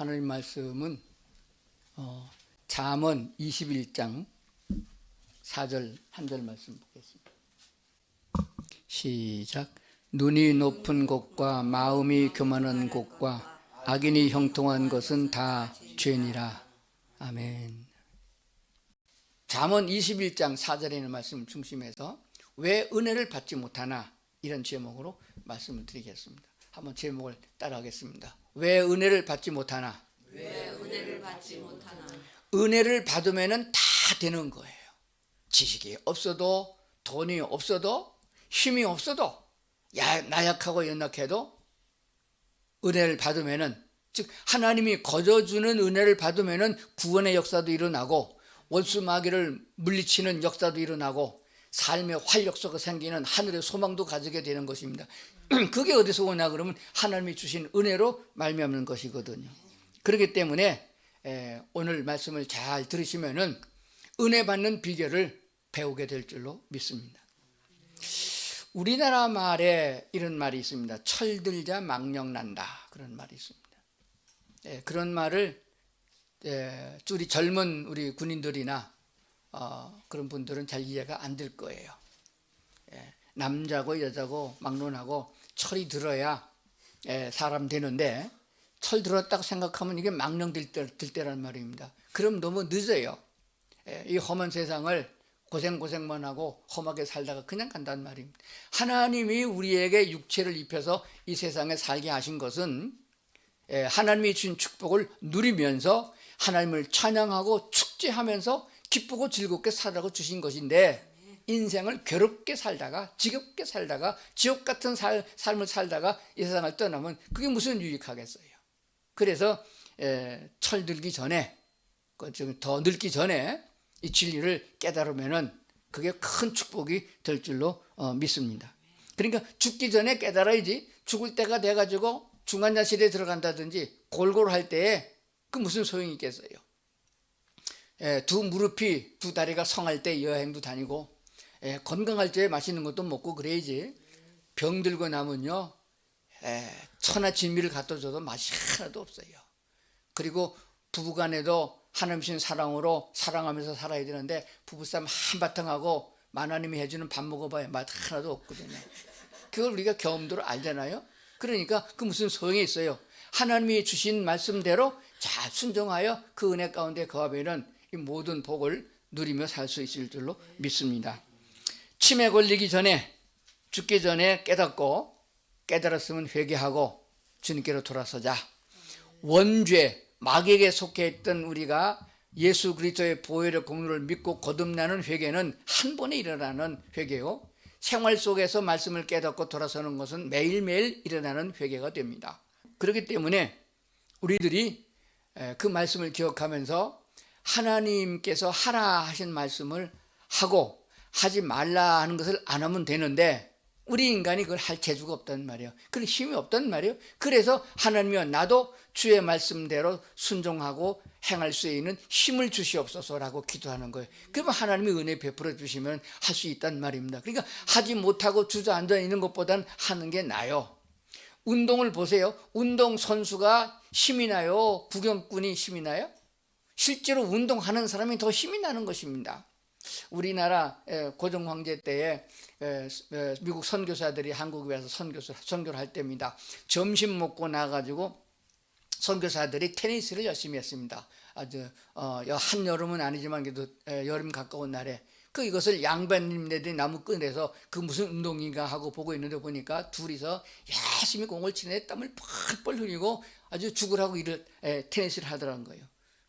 하나님 말씀은 잠언 21장 4절 한 절 말씀 보겠습니다. 시작. 눈이 높은 곳과 마음이 교만한 곳과 악인이 형통한 것은 다 죄니라. 아멘. 잠언 21장 4절에 있는 말씀 중심에서 왜 은혜를 받지 못하나, 이런 제목으로 말씀을 드리겠습니다. 한번 제목을 따라하겠습니다. 왜 은혜를 받지 못하나? 왜 은혜를 받지 못하나? 은혜를 받으면 다 되는 거예요. 지식이 없어도, 돈이 없어도, 힘이 없어도, 나약하고 연약해도 은혜를 받으면은, 즉 하나님이 거저주는 은혜를 받으면은 구원의 역사도 일어나고 원수마귀를 물리치는 역사도 일어나고 삶의 활력소가 생기는 하늘의 소망도 가지게 되는 것입니다. 그게 어디서 오냐 그러면 하나님이 주신 은혜로 말미암는 것이거든요. 그렇기 때문에 오늘 말씀을 잘 들으시면은 은혜 받는 비결을 배우게 될 줄로 믿습니다. 우리나라 말에 이런 말이 있습니다. 철들자 망령난다, 그런 말이 있습니다. 그런 말을 우리 젊은 우리 군인들이나 그런 분들은 잘 이해가 안 될 거예요. 남자고 여자고 막론하고 철이 들어야 사람 되는데, 철 들었다고 생각하면 이게 망령 될 때란 말입니다. 그럼 너무 늦어요. 이 험한 세상을 고생만 하고 험하게 살다가 그냥 간다는 말입니다. 하나님이 우리에게 육체를 입혀서 이 세상에 살게 하신 것은 하나님이 주신 축복을 누리면서 하나님을 찬양하고 축제하면서 기쁘고 즐겁게 살라고 주신 것인데, 인생을 괴롭게 살다가 지겹게 살다가 지옥 같은 삶을 살다가 이 세상을 떠나면 그게 무슨 유익하겠어요. 그래서 철들기 전에, 더 늙기 전에 이 진리를 깨달으면은 그게 큰 축복이 될 줄로 믿습니다. 그러니까 죽기 전에 깨달아야지. 죽을 때가 돼가지고 중환자실에 들어간다든지 골골 할 때에 그 무슨 소용이 있겠어요. 두 무릎이 두 다리가 성할 때 여행도 다니고, 건강할 때 맛있는 것도 먹고 그래야지. 병 들고 나면요, 천하 진미를 갖다 줘도 맛이 하나도 없어요. 그리고 부부간에도 하나님 주신 사랑으로 사랑하면서 살아야 되는데, 부부싸움 한바탕 하고 하나님이 해주는 밥 먹어봐야 맛 하나도 없거든요. 그걸 우리가 경험으로 알잖아요. 그러니까 그 무슨 소용이 있어요. 하나님이 주신 말씀대로 잘 순종하여 그 은혜 가운데 거하면은 이 모든 복을 누리며 살 수 있을 줄로 믿습니다. 치매 걸리기 전에, 죽기 전에 깨닫고, 깨달았으면 회개하고 주님께로 돌아서자. 원죄, 마귀에게 속해 있던 우리가 예수 그리스도의 보혈의 공로를 믿고 거듭나는 회개는 한 번에 일어나는 회개요, 생활 속에서 말씀을 깨닫고 돌아서는 것은 매일매일 일어나는 회개가 됩니다. 그렇기 때문에 우리들이 그 말씀을 기억하면서 하나님께서 하라 하신 말씀을 하고 하지 말라 하는 것을 안 하면 되는데, 우리 인간이 그걸 할 재주가 없단 말이에요. 그런 힘이 없단 말이에요. 그래서 하나님이여, 나도 주의 말씀대로 순종하고 행할 수 있는 힘을 주시옵소서라고 기도하는 거예요. 그러면 하나님이 은혜 베풀어 주시면 할 수 있단 말입니다. 그러니까 하지 못하고 주저앉아 있는 것보다는 하는 게 나아요. 운동을 보세요. 운동 선수가 힘이 나요? 구경꾼이 힘이 나요? 실제로 운동하는 사람이 더 힘이 나는 것입니다. 우리나라 고종 황제 때에 미국 선교사들이 한국에 와서 선교를 할 때입니다. 점심 먹고 나가지고 선교사들이 테니스를 열심히 했습니다. 아주 한여름은 아니지만 그래도 여름 가까운 날에 이것을 양반님들이 나무 끈에서 그 무슨 운동인가 하고 보고 있는데, 보니까 둘이서 열심히 공을 치는데 땀을 펄펄 흘리고 아주 죽으라고 테니스를 하더라는 거예요.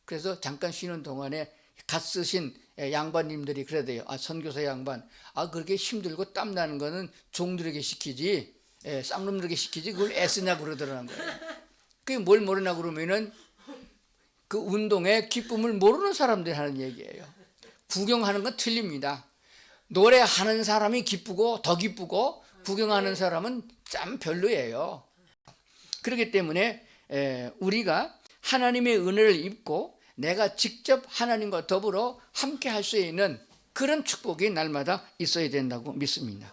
그래서 잠깐 쉬는 동안에 갓 쓰신 양반님들이 그러대요. 선교사 양반, 그렇게 힘들고 땀나는 거는 종들에게 시키지, 쌍놈들에게 시키지 그걸 애쓰냐고 그러더라는 거예요. 그게 뭘 모르나 그러면은 그 운동의 기쁨을 모르는 사람들이 하는 얘기예요. 구경하는 건 틀립니다. 노래하는 사람이 기쁘고 더 기쁘고, 구경하는 사람은 참 별로예요. 그렇기 때문에 우리가 하나님의 은혜를 입고 내가 직접 하나님과 더불어 함께 할 수 있는 그런 축복이 날마다 있어야 된다고 믿습니다.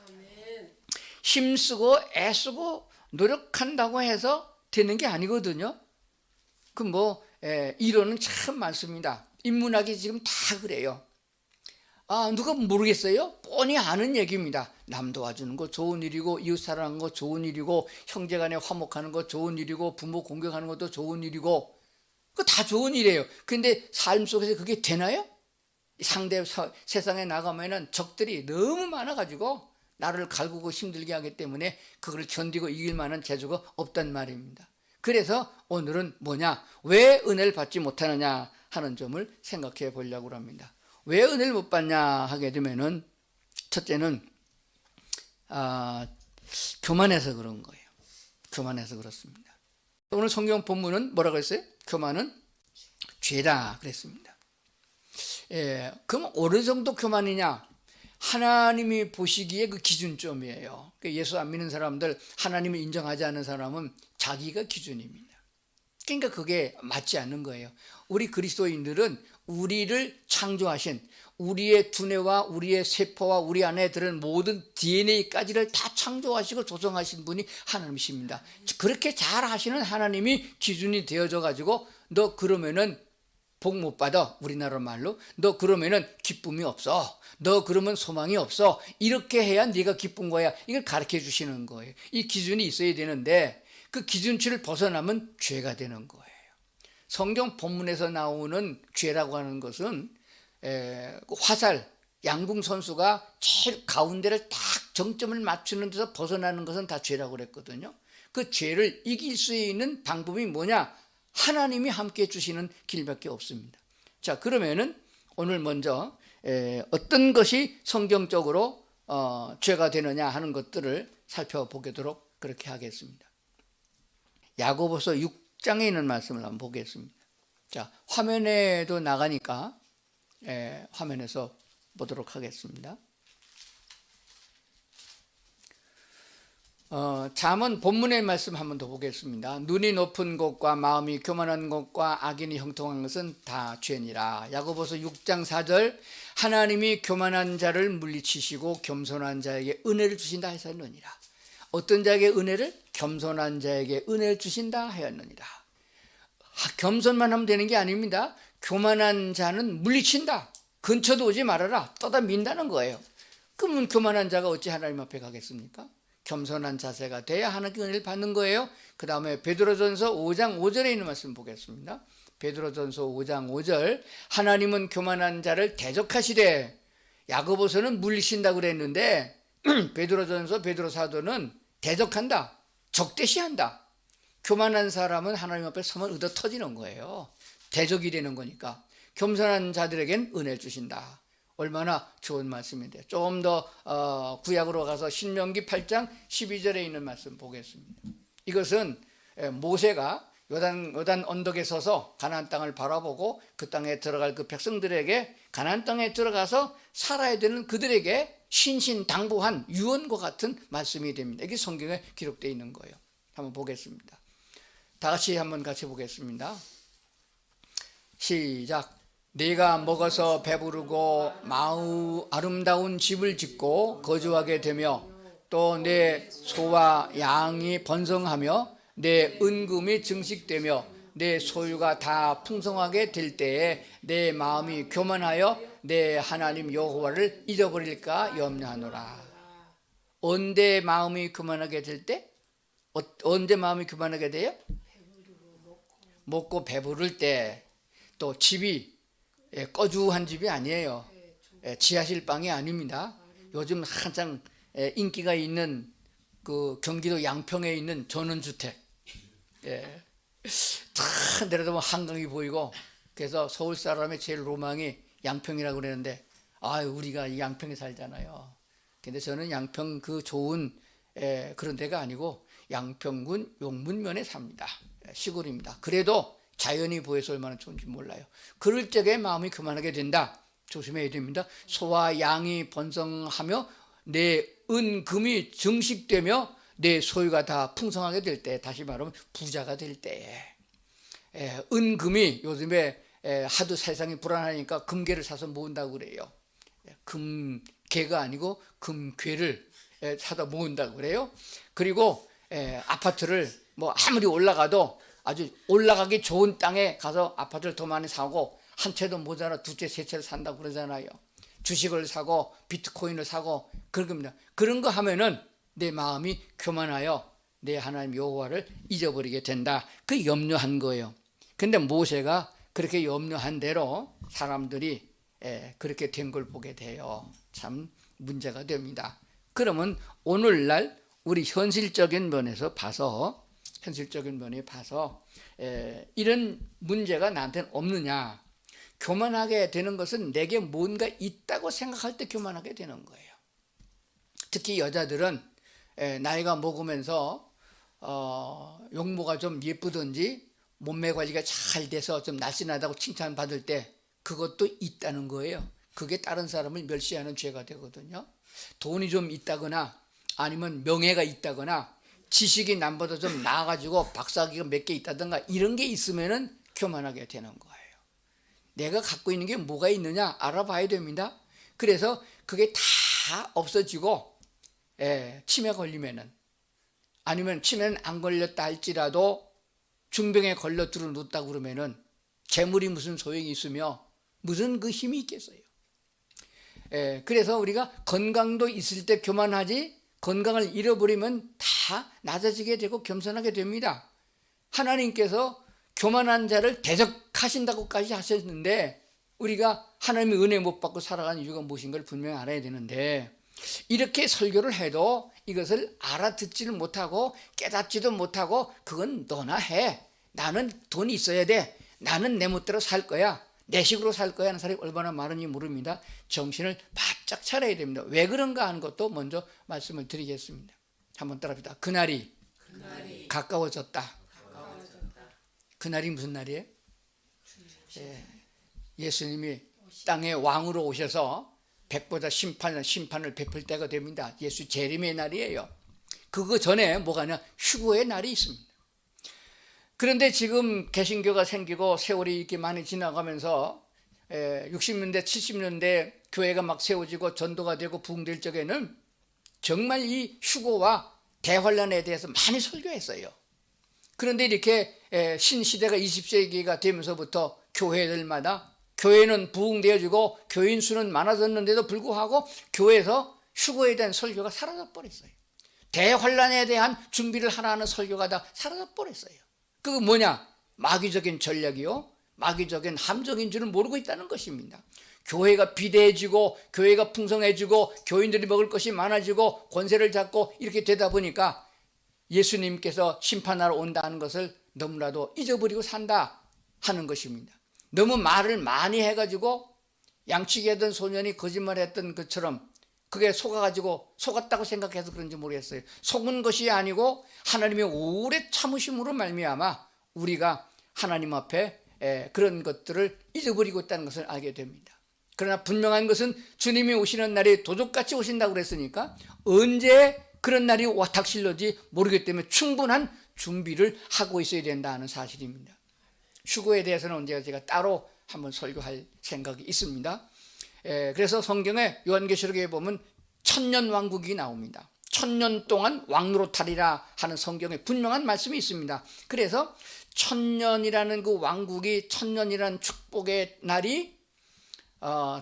힘쓰고 애쓰고 노력한다고 해서 되는 게 아니거든요. 이론은 참 많습니다. 인문학이 지금 다 그래요. 누가 모르겠어요? 뻔히 아는 얘기입니다. 남 도와주는 거 좋은 일이고, 이웃 사랑하는 거 좋은 일이고, 형제간에 화목하는 거 좋은 일이고, 부모 공경하는 것도 좋은 일이고, 그거 다 좋은 일이에요. 근데 삶 속에서 그게 되나요? 세상에 나가면은 적들이 너무 많아가지고 나를 갈구고 힘들게 하기 때문에 그걸 견디고 이길 만한 재주가 없단 말입니다. 그래서 오늘은 뭐냐? 왜 은혜를 받지 못하느냐 하는 점을 생각해 보려고 합니다. 왜 은혜를 못 받냐 하게 되면은 첫째는 교만해서 그런 거예요. 교만해서 그렇습니다. 오늘 성경 본문은 뭐라고 했어요? 교만은 죄다 그랬습니다. 그럼 어느 정도 교만이냐? 하나님이 보시기에 그 기준점이에요. 예수 안 믿는 사람들, 하나님을 인정하지 않는 사람은 자기가 기준입니다. 그러니까 그게 맞지 않는 거예요. 우리 그리스도인들은 우리를 창조하신, 우리의 두뇌와 우리의 세포와 우리 안에 들은 모든 DNA까지를 다 창조하시고 조성하신 분이 하나님이십니다. 그렇게 잘 하시는 하나님이 기준이 되어져 가지고 너 그러면은 복 못 받아. 우리나라 말로 너 그러면은 기쁨이 없어. 너 그러면 소망이 없어. 이렇게 해야 네가 기쁜 거야. 이걸 가르쳐 주시는 거예요. 이 기준이 있어야 되는데 그 기준치를 벗어나면 죄가 되는 거예요. 성경 본문에서 나오는 죄라고 하는 것은 화살, 양궁 선수가 제일 가운데를 딱 정점을 맞추는 데서 벗어나는 것은 다 죄라고 그랬거든요. 그 죄를 이길 수 있는 방법이 뭐냐? 하나님이 함께 해주시는 길밖에 없습니다. 자, 그러면은 오늘 먼저 어떤 것이 성경적으로 죄가 되느냐 하는 것들을 살펴보도록 그렇게 하겠습니다. 야고보서 6장에 있는 말씀을 한번 보겠습니다. 자, 화면에도 나가니까 화면에서 보도록 하겠습니다. 잠언 본문의 말씀 한 번 더 보겠습니다. 눈이 높은 것과 마음이 교만한 것과 악인이 형통한 것은 다 죄니라. 야고보서 6장 4절 하나님이 교만한 자를 물리치시고 겸손한 자에게 은혜를 주신다 하였느니라. 어떤 자에게 은혜를? 겸손한 자에게 은혜를 주신다 하였느니라. 겸손만 하면 되는 게 아닙니다. 교만한 자는 물리친다. 근처도 오지 말아라. 떠다 민다는 거예요. 그러면 교만한 자가 어찌 하나님 앞에 가겠습니까? 겸손한 자세가 돼야 하나님께 은혜를 받는 거예요. 그 다음에 베드로전서 5장 5절에 있는 말씀 보겠습니다. 베드로전서 5장 5절 하나님은 교만한 자를 대적하시되, 야고보서는 물리친다고 그랬는데 베드로전서 베드로 사도는 대적한다, 적대시한다. 교만한 사람은 하나님 앞에 서면 얻어 터지는 거예요. 대적이 되는 거니까. 겸손한 자들에겐 은혜를 주신다. 얼마나 좋은 말씀인데, 조금 더 구약으로 가서 신명기 8장 12절에 있는 말씀 보겠습니다. 이것은 모세가 요단 언덕에 서서 가나안 땅을 바라보고 그 땅에 들어갈 그 백성들에게 가나안 땅에 들어가서 살아야 되는 그들에게 신신당부한 유언과 같은 말씀이 됩니다. 이게 성경에 기록되어 있는 거예요. 한번 보겠습니다. 다 같이 한번 같이 보겠습니다. 시작. 네가 먹어서 배부르고 아름다운 집을 짓고 거주하게 되며 또 내 소와 양이 번성하며 내 은금이 증식되며 내 소유가 다 풍성하게 될 때에 내 마음이 교만하여 내 하나님 여호와를 잊어버릴까 염려하노라. 언제 마음이 교만하게 될 때? 언제 마음이 교만하게 돼요? 먹고 배부를 때. 또 집이 꺼주한 집이 아니에요. 지하실 방이 아닙니다. 요즘 한창 인기가 있는 그 경기도 양평에 있는 전원주택. 다 내려다보면 한강이 보이고, 그래서 서울 사람의 제일 로망이 양평이라고 그러는데, 우리가 이 양평에 살잖아요. 근데 저는 양평 그 좋은 그런 데가 아니고 양평군 용문면에 삽니다. 시골입니다. 그래도 자연이 보여서 얼마나 좋은지 몰라요. 그럴 적에 마음이 교만하게 된다. 조심해야 됩니다. 소와 양이 번성하며 내 은금이 증식되며 내 소유가 다 풍성하게 될 때, 다시 말하면 부자가 될 때에, 은금이 요즘에 하도 세상이 불안하니까 금괴를 사서 모은다고 그래요. 금괴가 아니고 금괴를 사다 모은다고 그래요. 그리고 아파트를 뭐 아무리 올라가도 아주 올라가기 좋은 땅에 가서 아파트를 더 많이 사고 한 채도 모자라 두 채, 세 채를 산다고 그러잖아요. 주식을 사고 비트코인을 사고 그런 겁니다. 그런 거 하면은 내 마음이 교만하여 내 하나님 여호와를 잊어버리게 된다. 그 염려한 거예요. 근데 모세가 그렇게 염려한 대로 사람들이 그렇게 된 걸 보게 돼요. 참 문제가 됩니다. 그러면 오늘날 우리 현실적인 면에 봐서 이런 문제가 나한테는 없느냐. 교만하게 되는 것은 내게 뭔가 있다고 생각할 때 교만하게 되는 거예요. 특히 여자들은 나이가 먹으면서 용모가 좀 예쁘든지 몸매 관리가 잘 돼서 좀 날씬하다고 칭찬받을 때 그것도 있다는 거예요. 그게 다른 사람을 멸시하는 죄가 되거든요. 돈이 좀 있다거나 아니면 명예가 있다거나 지식이 남보다 좀 나아가지고 박사학위가 몇 개 있다든가 이런 게 있으면은 교만하게 되는 거예요. 내가 갖고 있는 게 뭐가 있느냐 알아봐야 됩니다. 그래서 그게 다 없어지고 치매 걸리면은 아니면 치매는 안 걸렸다 할지라도 중병에 걸려 들어 눕다고 그러면은 재물이 무슨 소용이 있으며 무슨 그 힘이 있겠어요. 그래서 우리가 건강도 있을 때 교만하지 건강을 잃어버리면 다 낮아지게 되고 겸손하게 됩니다. 하나님께서 교만한 자를 대적하신다고까지 하셨는데 우리가 하나님의 은혜 못 받고 살아가는 이유가 무엇인가를 분명히 알아야 되는데 이렇게 설교를 해도 이것을 알아듣지를 못하고 깨닫지도 못하고 그건 너나 해. 나는 돈이 있어야 돼. 나는 내 멋대로 살 거야. 내 식으로 살 거야 하는 사람이 얼마나 많은지 모릅니다. 정신을 바짝 차려야 됩니다. 왜 그런가 하는 것도 먼저 말씀을 드리겠습니다. 한번 따라합시다. 그날이 가까워졌다. 그날이 무슨 날이에요? 예수님이 땅에 왕으로 오셔서 백보자 심판을 베풀 때가 됩니다. 예수 재림의 날이에요. 그거 전에 뭐가 아니라 휴거의 날이 있습니다. 그런데 지금 개신교가 생기고 세월이 이렇게 많이 지나가면서 60년대 70년대 교회가 막 세워지고 전도가 되고 부흥될 적에는 정말 이 휴거와 대환란에 대해서 많이 설교했어요. 그런데 이렇게 신시대가 20세기가 되면서부터 교회들마다 교회는 부흥되어지고 교인 수는 많아졌는데도 불구하고 교회에서 휴거에 대한 설교가 사라져버렸어요. 대환란에 대한 준비를 하라는 설교가 다 사라져버렸어요. 그거 뭐냐? 마귀적인 전략이요, 마귀적인 함정인 줄은 모르고 있다는 것입니다. 교회가 비대해지고 교회가 풍성해지고 교인들이 먹을 것이 많아지고 권세를 잡고 이렇게 되다 보니까 예수님께서 심판하러 온다는 것을 너무나도 잊어버리고 산다 하는 것입니다. 너무 말을 많이 해가지고 양치기하던 소년이 거짓말했던 것처럼 그게 속았다고 생각해서 그런지 모르겠어요. 속은 것이 아니고 하나님의 오래 참으심으로 말미암아 우리가 하나님 앞에 그런 것들을 잊어버리고 있다는 것을 알게 됩니다. 그러나 분명한 것은 주님이 오시는 날이 도적같이 오신다고 그랬으니까 언제 그런 날이 닥칠런지 모르기 때문에 충분한 준비를 하고 있어야 된다는 사실입니다. 휴거에 대해서는 언제가 제가 따로 한번 설교할 생각이 있습니다. 그래서 성경에 요한계시록에 보면 천년 왕국이 나옵니다. 천년 동안 왕노릇하리라 하는 성경에 분명한 말씀이 있습니다. 그래서 천년이라는 그 왕국이 천년이라는 축복의 날이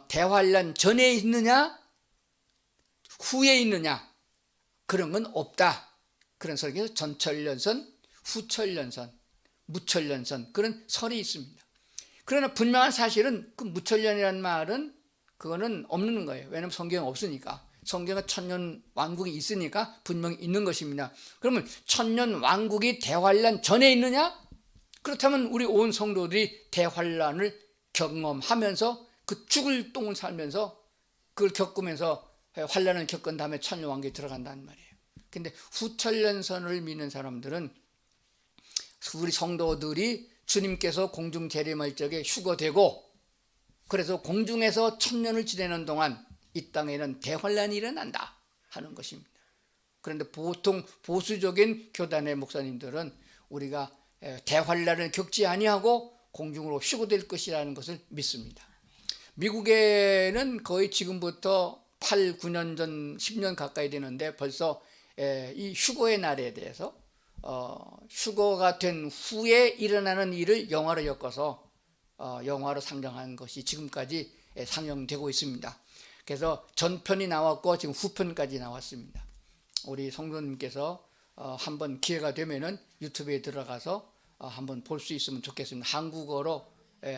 대환란 전에 있느냐 후에 있느냐 그런 건 없다. 그런 설교에서 전천년선, 후천년선, 무천년선 그런 설이 있습니다. 그러나 분명한 사실은 그 무천년이라는 말은 그거는 없는 거예요. 왜냐하면 성경에 없으니까. 성경에 천년 왕국이 있으니까 분명히 있는 것입니다. 그러면 천년 왕국이 대환란 전에 있느냐? 그렇다면 우리 온 성도들이 대환란을 경험하면서 그 죽을 똥을 살면서 그걸 겪으면서 환란을 겪은 다음에 천년 왕국에 들어간다는 말이에요. 근데 후천년선을 믿는 사람들은 우리 성도들이 주님께서 공중 재림할 적에 휴거되고 그래서 공중에서 천년을 지내는 동안 이 땅에는 대환란이 일어난다 하는 것입니다. 그런데 보통 보수적인 교단의 목사님들은 우리가 대환란을 겪지 아니하고 공중으로 휴거될 것이라는 것을 믿습니다. 미국에는 거의 지금부터 8, 9년 전 10년 가까이 되는데 벌써 이 휴거의 날에 대해서 휴거가 된 후에 일어나는 일을 영화로 엮어서 영화로 상정한 것이 지금까지 상영되고 있습니다. 그래서 전편이 나왔고 지금 후편까지 나왔습니다. 우리 성도님께서 한번 기회가 되면은 유튜브에 들어가서 한번 볼 수 있으면 좋겠습니다. 한국어로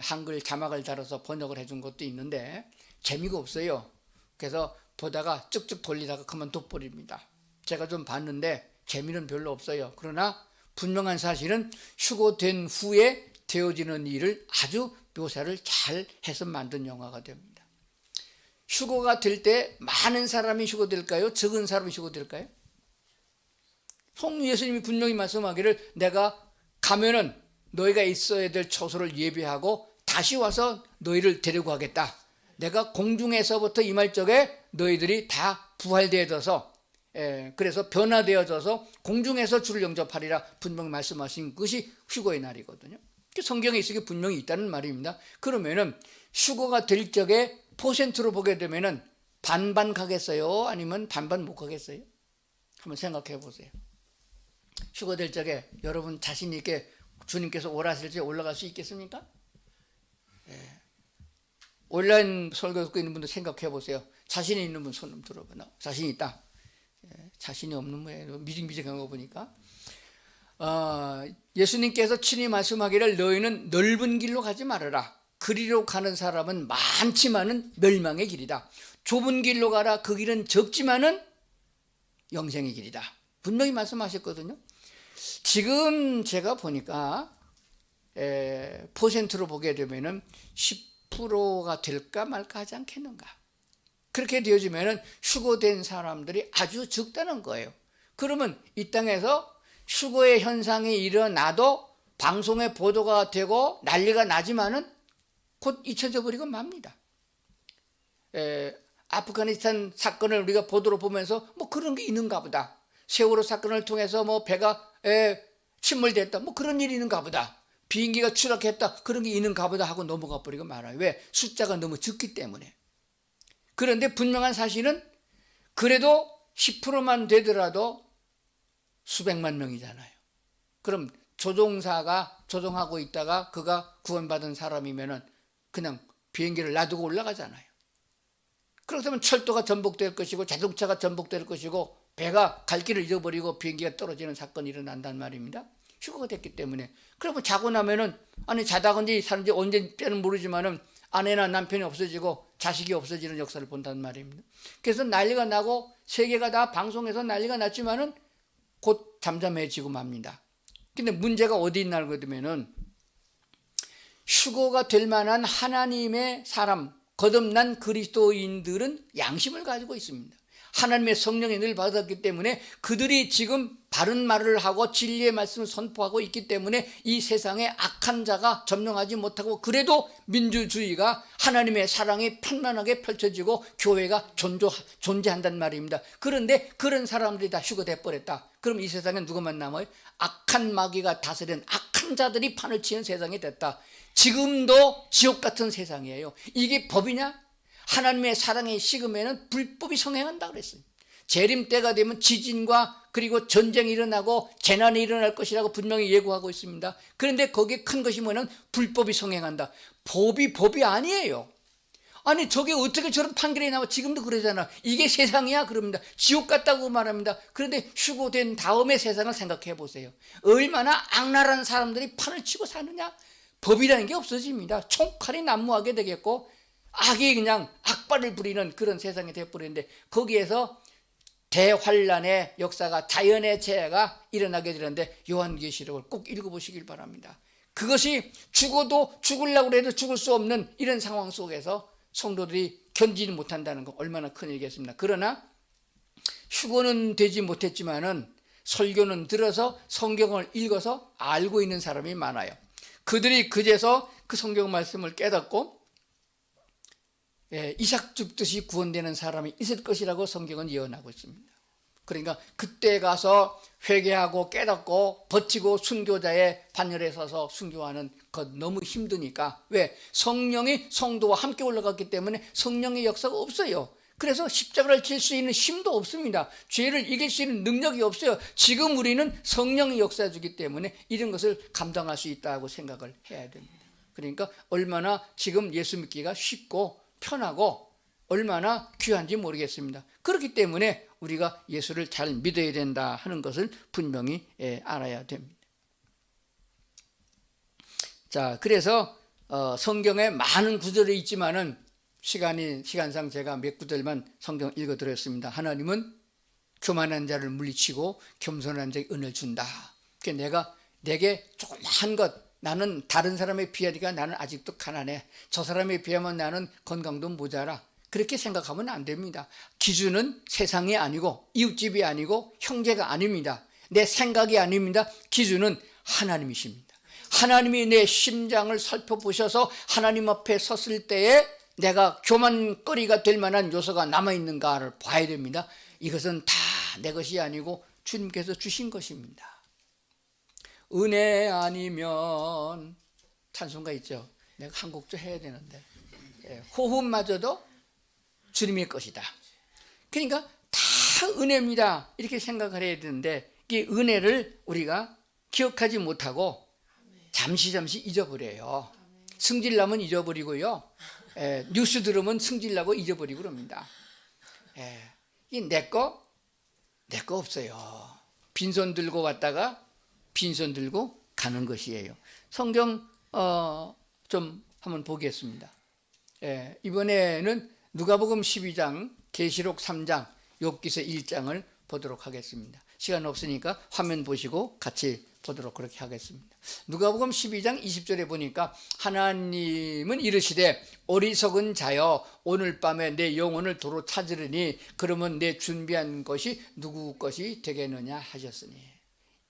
한글 자막을 달아서 번역을 해준 것도 있는데 재미가 없어요. 그래서 보다가 쭉쭉 돌리다가 그만둬버립니다. 제가 좀 봤는데 재미는 별로 없어요. 그러나 분명한 사실은 휴거된 후에 되어지는 일을 아주 묘사를 잘 해서 만든 영화가 됩니다. 휴거가 될 때 많은 사람이 휴거될까요? 적은 사람이 휴거될까요? 예수님이 분명히 말씀하기를 내가 가면은 너희가 있어야 될 처소를 예비하고 다시 와서 너희를 데리고 가겠다. 내가 공중에서부터 임할 적에 너희들이 다 부활되어져서 그래서 변화되어져서 공중에서 주를 영접하리라 분명히 말씀하신 것이 휴거의 날이거든요. 성경에 있으게 분명히 있다는 말입니다. 그러면은 휴거가 될 적에 퍼센트로 보게 되면은 반반 가겠어요? 아니면 반반 못 가겠어요? 한번 생각해 보세요. 휴거될 적에 여러분 자신 있게 주님께서 오라실 때 올라갈 수 있겠습니까? 온라인 설교 듣고 있는 분들 생각해 보세요. 자신이 있는 분 손 들어보나? 자신이 있다. 자신이 없는 거예요. 미징미징한 거 보니까. 예수님께서 친히 말씀하기를 너희는 넓은 길로 가지 말아라. 그리로 가는 사람은 많지만은 멸망의 길이다. 좁은 길로 가라. 그 길은 적지만은 영생의 길이다. 분명히 말씀하셨거든요. 지금 제가 보니까 퍼센트로 보게 되면은 10%가 될까 말까 하지 않겠는가. 그렇게 되어지면은 휴거된 사람들이 아주 적다는 거예요. 그러면 이 땅에서 휴거의 현상이 일어나도 방송에 보도가 되고 난리가 나지만은 곧 잊혀져 버리고 맙니다. 아프가니스탄 사건을 우리가 보도로 보면서 뭐 그런 게 있는가 보다. 세월호 사건을 통해서 뭐 배가 침몰됐다. 뭐 그런 일이 있는가 보다. 비행기가 추락했다. 그런 게 있는가 보다 하고 넘어가 버리고 말아요. 왜? 숫자가 너무 적기 때문에. 그런데 분명한 사실은 그래도 10%만 되더라도 수백만 명이잖아요. 그럼 조종사가 조종하고 있다가 그가 구원받은 사람이면은 그냥 비행기를 놔두고 올라가잖아요. 그렇다면 철도가 전복될 것이고 자동차가 전복될 것이고 배가 갈 길을 잃어버리고 비행기가 떨어지는 사건이 일어난단 말입니다. 휴거가 됐기 때문에. 그러면 자고 나면은 아니 자다건지 사는지 언제 때는 모르지만은 아내나 남편이 없어지고 자식이 없어지는 역사를 본다는 말입니다. 그래서 난리가 나고 세계가 다 방송에서 난리가 났지만은 곧 잠잠해지고 맙니다. 근데 문제가 어디 있나 그러면은 휴거가 될 만한 하나님의 사람, 거듭난 그리스도인들은 양심을 가지고 있습니다. 하나님의 성령이 늘 받았기 때문에 그들이 지금 바른 말을 하고 진리의 말씀을 선포하고 있기 때문에 이 세상에 악한 자가 점령하지 못하고 그래도 민주주의가 하나님의 사랑이 편안하게 펼쳐지고 교회가 존재한단 말입니다. 그런데 그런 사람들이 다 휴거돼 버렸다. 그럼 이 세상에 누구만 남아요? 악한 마귀가 다스린 악한 자들이 판을 치는 세상이 됐다. 지금도 지옥 같은 세상이에요. 이게 법이냐? 하나님의 사랑이 식으면 불법이 성행한다 그랬어요. 재림 때가 되면 지진과 그리고 전쟁이 일어나고 재난이 일어날 것이라고 분명히 예고하고 있습니다. 그런데 거기에 큰 것이 뭐냐면 불법이 성행한다. 법이 아니에요. 아니 저게 어떻게 저런 판결이 나와? 지금도 그러잖아. 이게 세상이야? 그럽니다. 지옥 같다고 말합니다. 그런데 휴거된 다음의 세상을 생각해 보세요. 얼마나 악랄한 사람들이 판을 치고 사느냐? 법이라는 게 없어집니다. 총칼이 난무하게 되겠고 악이 그냥 악발을 부리는 그런 세상이 되어버리는데 거기에서 대환란의 역사가 자연의 재해가 일어나게 되는데 요한계시록을 꼭 읽어보시길 바랍니다. 그것이 죽어도 죽으려고 해도 죽을 수 없는 이런 상황 속에서 성도들이 견디지 못한다는 거 얼마나 큰 일이겠습니까? 그러나 휴거는 되지 못했지만은 설교는 들어서 성경을 읽어서 알고 있는 사람이 많아요. 그들이 그제서 그 성경 말씀을 깨닫고 이삭 죽듯이 구원되는 사람이 있을 것이라고 성경은 예언하고 있습니다. 그러니까 그때 가서 회개하고 깨닫고 버티고 순교자의 반열에 서서 순교하는 것 너무 힘드니까. 왜? 성령이 성도와 함께 올라갔기 때문에 성령의 역사가 없어요. 그래서 십자가를 질 수 있는 힘도 없습니다. 죄를 이길 수 있는 능력이 없어요. 지금 우리는 성령의 역사 주기 때문에 이런 것을 감당할 수 있다고 생각을 해야 됩니다. 그러니까 얼마나 지금 예수 믿기가 쉽고 편하고 얼마나 귀한지 모르겠습니다. 그렇기 때문에 우리가 예수를 잘 믿어야 된다 하는 것을 분명히 알아야 됩니다. 자, 그래서 성경에 많은 구절이 있지만은 시간상 제가 몇 구절만 성경 읽어드렸습니다. 하나님은 교만한 자를 물리치고 겸손한 자에게 은혜를 준다. 그러니까 내게 조그마한 것, 나는 다른 사람에 비하니까 나는 아직도 가난해. 저 사람에 비하면 나는 건강도 모자라. 그렇게 생각하면 안 됩니다. 기준은 세상이 아니고 이웃집이 아니고 형제가 아닙니다. 내 생각이 아닙니다. 기준은 하나님이십니다. 하나님이 내 심장을 살펴보셔서 하나님 앞에 섰을 때에 내가 교만거리가 될 만한 요소가 남아있는가를 봐야 됩니다. 이것은 다 내 것이 아니고 주님께서 주신 것입니다. 은혜 아니면 찬송가 있죠. 내가 한 곡 좀 해야 되는데 호흡마저도 주님의 것이다. 그러니까 다 은혜입니다. 이렇게 생각을 해야 되는데 이 은혜를 우리가 기억하지 못하고 잠시 잊어버려요. 승질나면 잊어버리고요. 뉴스 들으면 승질나고 잊어버리고 그럽니다. 이 내 거 없어요. 빈손 들고 왔다가 빈손 들고 가는 것이에요. 성경 좀 한번 보겠습니다. 이번에는 누가복음 12장, 계시록 3장, 욥기서 1장을 보도록 하겠습니다. 시간 없으니까 화면 보시고 같이 보도록 그렇게 하겠습니다. 누가복음 12장 20절에 보니까 하나님은 이르시되 어리석은 자여 오늘 밤에 내 영혼을 도로 찾으리니 그러면 내 준비한 것이 누구 것이 되겠느냐 하셨으니,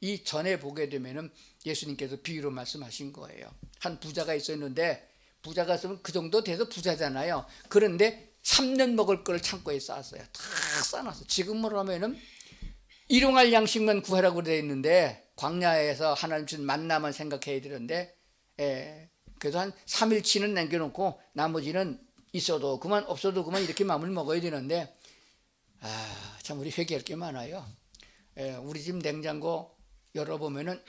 이 전에 보게 되면은 예수님께서 비유로 말씀하신 거예요. 한 부자가 있었는데 부자가 있으면 그 정도 돼서 부자잖아요. 그런데 3년 먹을 걸 창고에 쌓았어요. 다 쌓아놨어. 지금으로 하면은 일용할 양식만 구하라고 되어 있는데 광야에서 하나님 준 만나만 생각해야 되는데 그래도 한 3일치는 남겨놓고 나머지는 있어도 그만 없어도 그만 이렇게 마음을 먹어야 되는데 참 우리 회개할 게 많아요. 우리 집 냉장고 열어보면은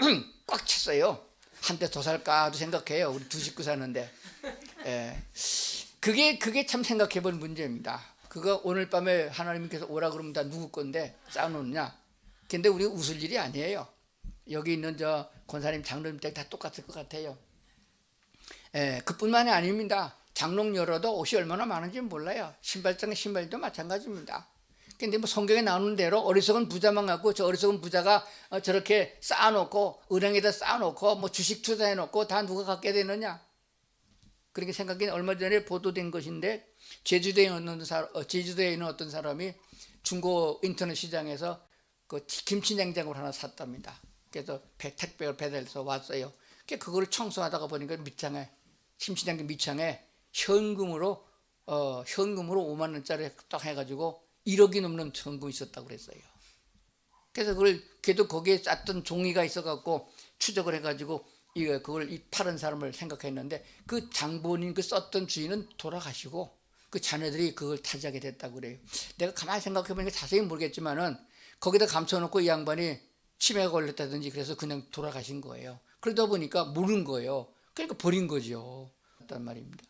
꽉 찼어요. 한 대 더 살까도 생각해요. 우리 두 식구 사는데 그게 참 생각해볼 문제입니다. 그거 오늘 밤에 하나님께서 오라 그러면 다 누구 건데 쌓아놓느냐. 근데 우리 웃을 일이 아니에요. 여기 있는 저 권사님 장로님 댁 다 똑같을 것 같아요. 그뿐만이 아닙니다. 장롱 열어도 옷이 얼마나 많은지 몰라요. 신발장에 신발도 마찬가지입니다. 근데 뭐 성경에 나오는 대로 어리석은 부자만 갖고 저 어리석은 부자가 저렇게 쌓아놓고 은행에다 쌓아놓고 뭐 주식 투자해놓고 다 누가 갖게 되느냐. 그렇게 생각하기는 얼마 전에 보도된 것인데 제주도에 있는 어떤 사람이 중고 인터넷 시장에서 그 김치 냉장고를 하나 샀답니다. 그래서 택배로 배달해서 왔어요. 그걸 청소하다가 보니까 김치냉장고 밑창에 현금으로 5만 원짜리 딱 해가지고 1억이 넘는 현금이 있었다고 그랬어요. 그래서 그래도 거기에 쌌던 종이가 있어갖고 추적을 해가지고 그걸 파는 사람을 생각했는데 그 장본인 그 썼던 주인은 돌아가시고 그 자녀들이 그걸 타지하게 됐다고 그래요. 내가 가만히 생각해보니까 자세히 모르겠지만은 거기다 감춰놓고 이 양반이 치매가 걸렸다든지 그래서 그냥 돌아가신 거예요. 그러다 보니까 모르는 거예요. 그러니까 버린 거죠. 그런 말입니다.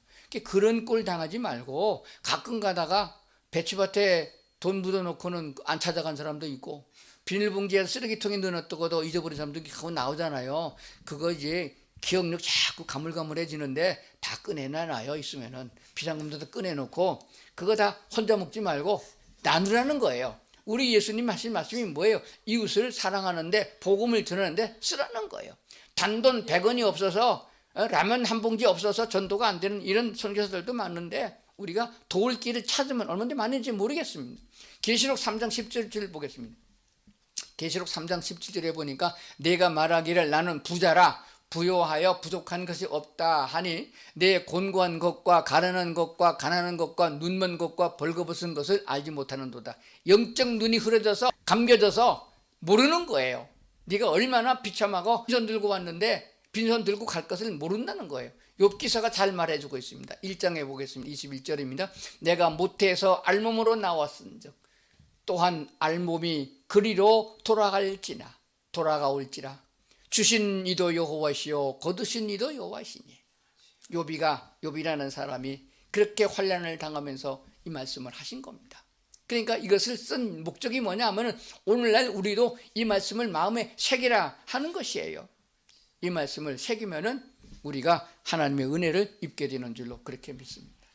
그런 꼴 당하지 말고 가끔 가다가 배추밭에 돈 묻어놓고는 안 찾아간 사람도 있고 비닐봉지에 쓰레기통에 넣어놨다고도 잊어버린 사람도 가끔 나오잖아요. 그거 이제 기억력 자꾸 가물가물해지는데 다 꺼내놔요. 있으면은 비상금도 꺼내놓고 그거 다 혼자 먹지 말고 나누라는 거예요. 우리 예수님 하신 말씀이 뭐예요? 이웃을 사랑하는데 복음을 전하는데 쓰라는 거예요. 단돈 100원이 없어서 라면 한 봉지 없어서 전도가 안 되는 이런 선교사들도 많은데 우리가 도울 길을 찾으면 얼마나 많은지 모르겠습니다. 계시록 3장 17절 보겠습니다. 계시록 3장 17절에 보니까 내가 말하기를 나는 부자라 부요하여 부족한 것이 없다 하니 내 곤고한 것과 가난한 것과 가난한 것과 눈먼 것과 벌거벗은 것을 알지 못하는도다. 영적 눈이 흐려져서 감겨져서 모르는 거예요. 네가 얼마나 비참하고 빈손 들고 왔는데 빈손 들고 갈 것을 모른다는 거예요. 욥기서가 잘 말해주고 있습니다. 1장에 보겠습니다. 21절입니다. 내가 모태에서 알몸으로 나왔은즉 또한 알몸이 그리로 돌아가올지라 주신 이도 여호와시요 거두신 이도 여호와시니. 욥이라는 사람이 그렇게 환난을 당하면서 이 말씀을 하신 겁니다. 그러니까 이것을 쓴 목적이 뭐냐 하면 오늘날 우리도 이 말씀을 마음에 새기라 하는 것이에요. 이 말씀을 새기면은 우리가 하나님의 은혜를 입게 되는 줄로 그렇게 믿습니다.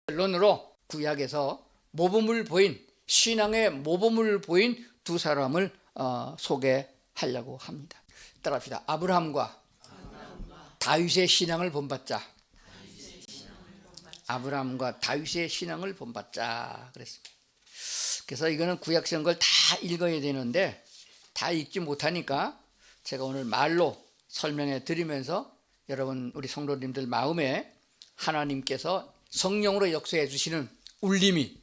결론으로 구약에서 모범을 보인, 신앙의 모범을 보인 두 사람을 소개하려고 합니다. 따라합시다. 아브라함과 다윗의 신앙을 본받자. 아브라함과 다윗의 신앙을 본받자 그랬습니다. 그래서 이거는 구약 성경을 다 읽어야 되는데 다 읽지 못하니까 제가 오늘 말로 설명해 드리면서 여러분 우리 성도님들 마음에 하나님께서 성령으로 역사해 주시는 울림이,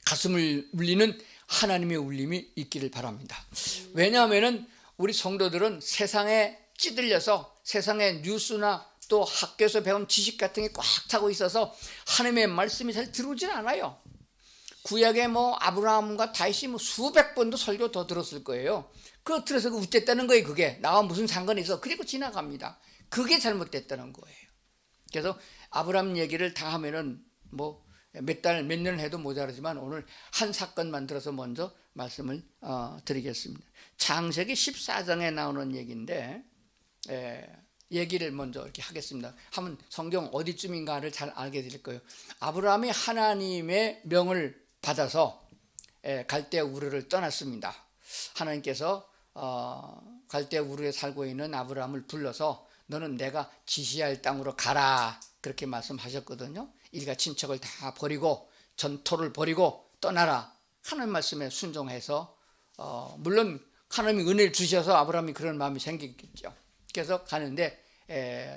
가슴을 울리는 하나님의 울림이 있기를 바랍니다. 왜냐하면 우리 성도들은 세상에 찌들려서 세상의 뉴스나 또 학교에서 배운 지식 같은 게 꽉 차고 있어서 하나님의 말씀이 잘 들어오질 않아요. 구약에 아브라함과 다윗이 수백 번도 설교 더 들었을 거예요. 그거 들어서 웃댔다는 거예요. 그게 나와 무슨 상관이 있어. 그리고 지나갑니다. 그게 잘못됐다는 거예요. 그래서 아브라함 얘기를 다 하면은 몇 달, 몇 년 해도 모자라지만 오늘 한 사건만 들어서 먼저 말씀을 드리겠습니다. 창세기 14장에 나오는 얘기인데 얘기를 먼저 이렇게 하겠습니다. 하면 성경 어디쯤인가를 잘 알게 될 거예요. 아브라함이 하나님의 명을 받아서 갈대 우르를 떠났습니다. 하나님께서 갈대 우르에 살고 있는 아브라함을 불러서 너는 내가 지시할 땅으로 가라 그렇게 말씀하셨거든요. 일가 친척을 다 버리고 전토를 버리고 떠나라 하는 말씀에 순종해서 물론 하나님이 은혜를 주셔서 아브라함이 그런 마음이 생겼겠죠. 그래서 가는데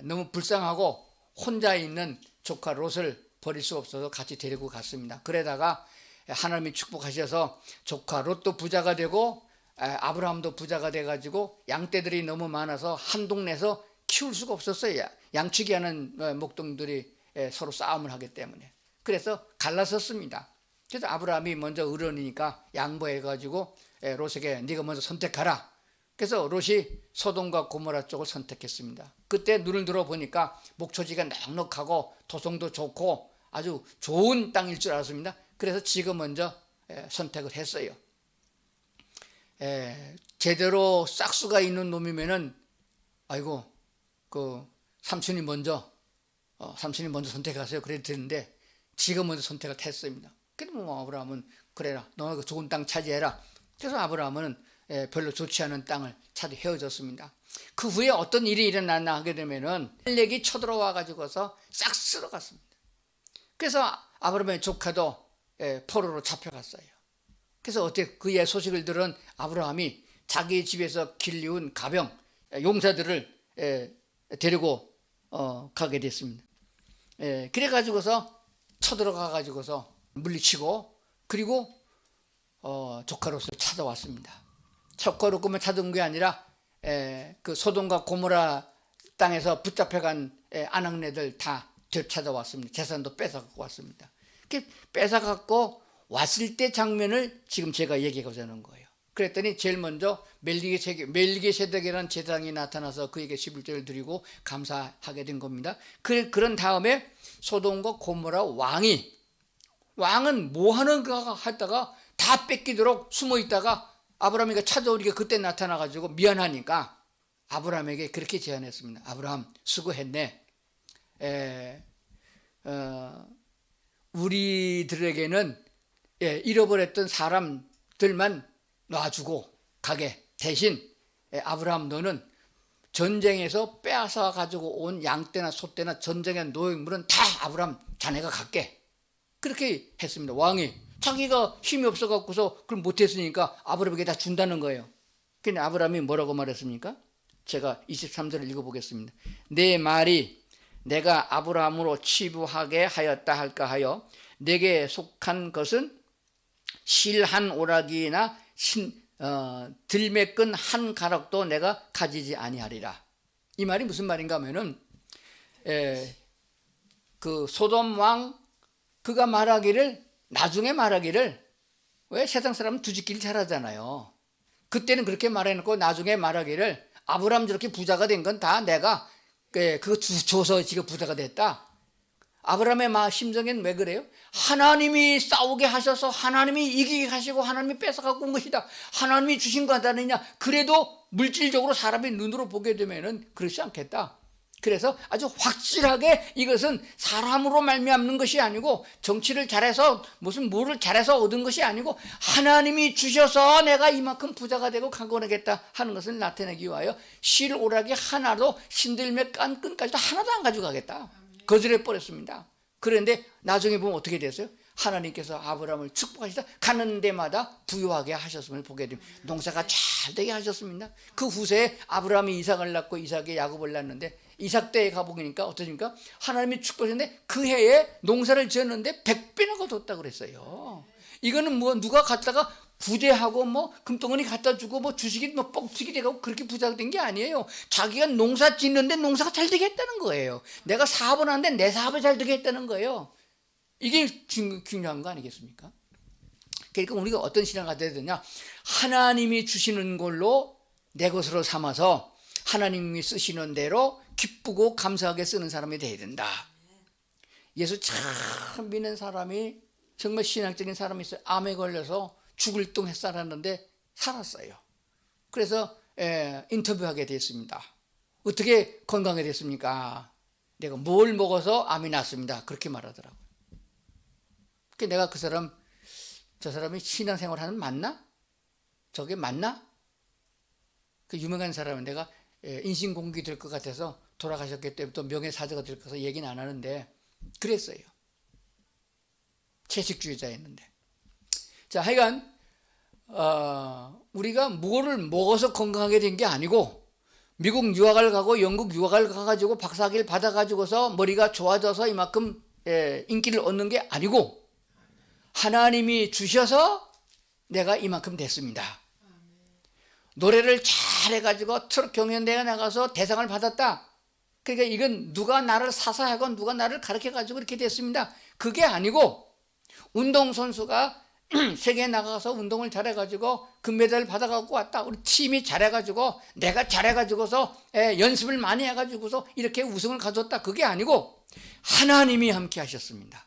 너무 불쌍하고 혼자 있는 조카 롯을 버릴 수 없어서 같이 데리고 갔습니다. 그러다가 하나님이 축복하셔서 조카 롯도 부자가 되고 아브라함도 부자가 돼가지고 양떼들이 너무 많아서 한 동네에서 키울 수가 없었어요. 양치기 하는 목동들이 서로 싸움을 하기 때문에. 그래서 갈라섰습니다. 그래서 아브라함이 먼저 어른이니까 양보해가지고 롯에게 네가 먼저 선택하라. 그래서 롯이 소돔과 고모라 쪽을 선택했습니다. 그때 눈을 들어보니까 목초지가 넉넉하고 토성도 좋고 아주 좋은 땅일 줄 알았습니다. 그래서 지가 먼저 선택을 했어요. 제대로 싹수가 있는 놈이면은 아이고 삼촌이 먼저 선택하세요. 그래도 되는데 지가 먼저 선택을 했습니다. 그래도 아브라함은 그래라, 너가 좋은 땅 차지해라. 그래서 아브라함은 별로 좋지 않은 땅을 차지 헤어졌습니다. 그 후에 어떤 일이 일어났나 하게 되면은 헬렉이 쳐들어와 가지고서 싹 쓸어갔습니다. 그래서 아브라함의 조카도 포로로 잡혀갔어요. 그래서 어떻게 그의 소식을 들은 아브라함이 자기 집에서 길리운 가병 용사들을 데리고 가게 됐습니다. 그래가지고서 쳐들어가가지고서 물리치고 그리고 조카 롯을 찾아왔습니다. 조카 롯만 찾은 게 아니라 그 소돔과 고모라 땅에서 붙잡혀간 아낙네들 다 되찾아왔습니다. 재산도 뺏어갖고 왔습니다. 뺏어갖고 왔을 때 장면을 지금 제가 얘기하자는 거예요. 그랬더니 제일 먼저 멜기세덱이라는 제사장이 나타나서 그에게 11조를 드리고 감사하게 된 겁니다. 그런 다음에 소돔과 고모라 왕은 뭐 하는가 했다가 다 뺏기도록 숨어 있다가 아브라함이가 찾아오니까 그때 나타나가지고 미안하니까 아브라함에게 그렇게 제안했습니다. 아브라함 수고했네. 우리들에게는 잃어버렸던 사람들만 놔주고 가게. 대신 아브라함 너는 전쟁에서 빼앗아 가지고 온 양떼나 소떼나 전쟁의 노획물은 다 아브라함 자네가 갖게. 그렇게 했습니다. 왕이 자기가 힘이 없어갖고서 그걸 못했으니까 아브라함에게 다 준다는 거예요. 근데 아브라함이 뭐라고 말했습니까? 제가 23절을 읽어보겠습니다. 내 말이 내가 아브라함으로 치부하게 하였다 할까 하여 내게 속한 것은 실 한 오락이나 들매끈 한 가락도 내가 가지지 아니하리라. 이 말이 무슨 말인가 하면은 그 소돔 왕 그가 말하기를, 나중에 말하기를, 왜 세상 사람은 두짓기를 잘하잖아요. 그때는 그렇게 말해놓고 나중에 말하기를, 아브라함 저렇게 부자가 된 건 다 내가 그거 줘서 지금 부자가 됐다. 아브라함의 심정에는 왜 그래요? 하나님이 싸우게 하셔서 하나님이 이기게 하시고 하나님이 뺏어가고 온 것이다. 하나님이 주신 거 아니냐. 그래도 물질적으로 사람이 눈으로 보게 되면은 그렇지 않겠다. 그래서 아주 확실하게 이것은 사람으로 말미암는 것이 아니고, 정치를 잘해서 무슨 뭐를 잘해서 얻은 것이 아니고, 하나님이 주셔서 내가 이만큼 부자가 되고 강건하겠다 하는 것을 나타내기 위하여 실 오락이 하나도, 신들매 깐끈까지도 하나도 안 가져가겠다 거절해 버렸습니다. 그런데 나중에 보면 어떻게 됐어요? 하나님께서 아브라함을 축복하시다 가는 데마다 부유하게 하셨음을 보게 됩니다. 농사가 잘 되게 하셨습니다. 그 후세에 아브라함이 이삭을 낳고 이삭이 야곱을 낳는데, 이삭 때에 가보니까 어떠십니까? 하나님이 축복하셨는데 그 해에 농사를 지었는데 100배나 거뒀다고 그랬어요. 이거는 뭐 누가 갖다가 부대하고 뭐 금덩어리 갖다 주고 뭐 주식이 뭐 뻥튀기 되고 그렇게 부자가 된 게 아니에요. 자기가 농사 짓는데 농사가 잘 되게 했다는 거예요. 내가 사업을 하는데 내 사업이 잘 되게 했다는 거예요. 이게 중요한 거 아니겠습니까? 그러니까 우리가 어떤 신앙을 가져야 되냐? 하나님이 주시는 걸로 내 것으로 삼아서 하나님이 쓰시는 대로 기쁘고 감사하게 쓰는 사람이 되어야 된다. 예수 참 믿는 사람이, 정말 신앙적인 사람이 있어요. 암에 걸려서 죽을 둥 살았는데 살았어요. 그래서 인터뷰하게 됐습니다. 어떻게 건강하게 됐습니까? 내가 뭘 먹어서 암이 났습니다. 그렇게 말하더라고요. 내가 저 사람이 신앙생활 하는 맞나? 저게 맞나? 그 유명한 사람은 내가 인신공격이 될 것 같아서 돌아가셨기 때문에 또 명예사저가 될 것같아서 얘기는 안 하는데 그랬어요. 채식주의자였는데. 자, 하여간 우리가 뭐를 먹어서 건강하게 된 게 아니고, 미국 유학을 가고 영국 유학을 가가지고 박사학위를 받아가지고서 머리가 좋아져서 이만큼 인기를 얻는 게 아니고, 하나님이 주셔서 내가 이만큼 됐습니다. 노래를 잘해가지고 트롯 경연대회 나가서 대상을 받았다. 그러니까 이건 누가 나를 사사하고 누가 나를 가르쳐가지고 이렇게 됐습니다. 그게 아니고, 운동선수가 세계에 나가서 운동을 잘해가지고 금메달을 받아갖고 왔다. 우리 팀이 잘해가지고 내가 잘해가지고서 연습을 많이 해가지고서 이렇게 우승을 가졌다. 그게 아니고, 하나님이 함께 하셨습니다.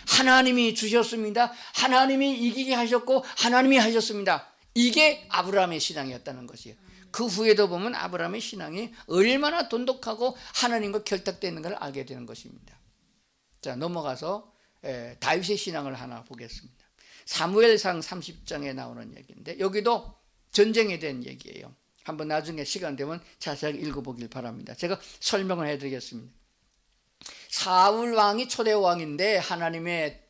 하나님이 주셨습니다. 하나님이 이기게 하셨고 하나님이 하셨습니다. 이게 아브라함의 신앙이었다는 것이에요. 그 후에도 보면 아브라함의 신앙이 얼마나 돈독하고 하나님과 결탁되는 걸 알게 되는 것입니다. 자, 넘어가서 다윗의 신앙을 하나 보겠습니다. 사무엘상 30장에 나오는 얘기인데, 여기도 전쟁에 대한 얘기예요. 한번 나중에 시간 되면 자세하게 읽어보길 바랍니다. 제가 설명을 해드리겠습니다. 사울 왕이 초대 왕인데 하나님의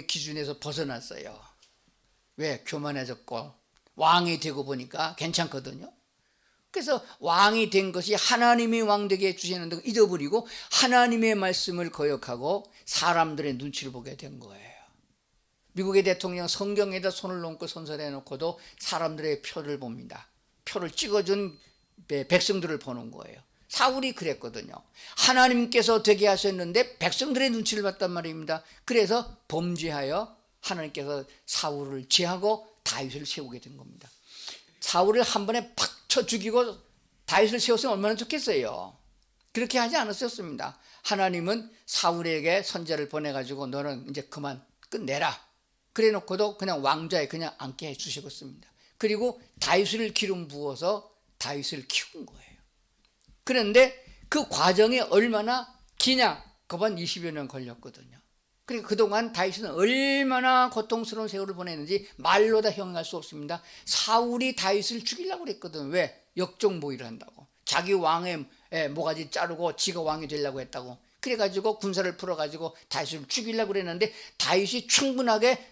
기준에서 벗어났어요. 왜? 교만해졌고 왕이 되고 보니까 괜찮거든요. 그래서 왕이 된 것이 하나님이 왕되게 주시는 걸 잊어버리고 하나님의 말씀을 거역하고 사람들의 눈치를 보게 된 거예요. 미국의 대통령 성경에다 손을 얹고 선서해놓고도 사람들의 표를 봅니다. 표를 찍어준 백성들을 보는 거예요. 사울이 그랬거든요. 하나님께서 되게 하셨는데 백성들의 눈치를 봤단 말입니다. 그래서 범죄하여 하나님께서 사울을 제하고 다윗을 세우게 된 겁니다. 사울을 한 번에 팍 쳐 죽이고 다윗을 세웠으면 얼마나 좋겠어요. 그렇게 하지 않았었습니다. 하나님은 사울에게 선지자를 보내가지고 너는 이제 그만 끝내라. 그래 놓고도 그냥 왕좌에 그냥 앉게 해주셨습니다. 그리고 다윗을 기름 부어서 다윗을 키운 거예요. 그런데 그 과정이 얼마나 기냐? 그건 20여 년 걸렸거든요. 그러니까 그동안 다윗은 얼마나 고통스러운 세월을 보냈는지 말로 다 형용할 수 없습니다. 사울이 다윗을 죽이려고 그랬거든. 왜? 역적모의를 한다고. 자기 왕의 모가지 자르고 지가 왕이 되려고 했다고. 그래가지고 군사를 풀어가지고 다윗을 죽이려고 그랬는데 다윗이 충분하게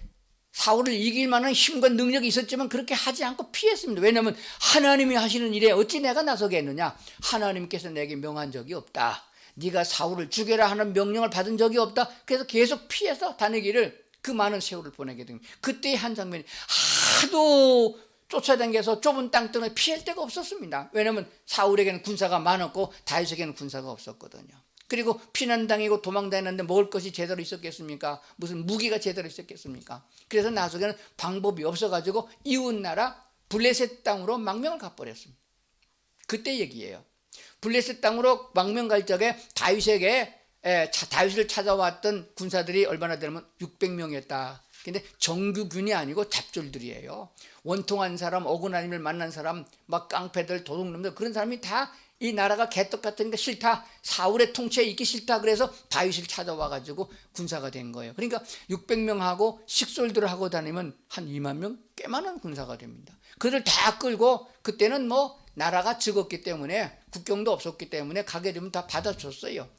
사울을 이길 만한 힘과 능력이 있었지만 그렇게 하지 않고 피했습니다. 왜냐하면 하나님이 하시는 일에 어찌 내가 나서겠느냐. 하나님께서 내게 명한 적이 없다. 네가 사울을 죽여라 하는 명령을 받은 적이 없다. 그래서 계속 피해서 다니기를 그 많은 세월을 보내게 됩니다. 그때의 한 장면이 하도 쫓아다녀서 좁은 땅 때문에 피할 데가 없었습니다. 왜냐하면 사울에게는 군사가 많았고 다윗에게는 군사가 없었거든요. 그리고 피난당이고 도망다녔는데 먹을 것이 제대로 있었겠습니까? 무슨 무기가 제대로 있었겠습니까? 그래서 나중에는 방법이 없어가지고 이웃나라 블레셋 땅으로 망명을 가버렸습니다. 그때 얘기예요. 블레셋 땅으로 망명 갈 적에 다윗을 찾아왔던 군사들이 얼마나 되냐면 600명이었다. 근데 정규군이 아니고 잡졸들이에요. 원통한 사람, 억울한 힘을 만난 사람, 막 깡패들, 도둑놈들, 그런 사람이 다 이 나라가 개떡 같으니까 싫다, 사울의 통치에 있기 싫다, 그래서 다윗을 찾아와가지고 군사가 된 거예요. 그러니까 600명하고 식솔들을 하고 다니면 한 2만 명, 꽤 많은 군사가 됩니다. 그들 다 끌고, 그때는 뭐 나라가 적었기 때문에, 국경도 없었기 때문에 가게 되면 다 받아줬어요.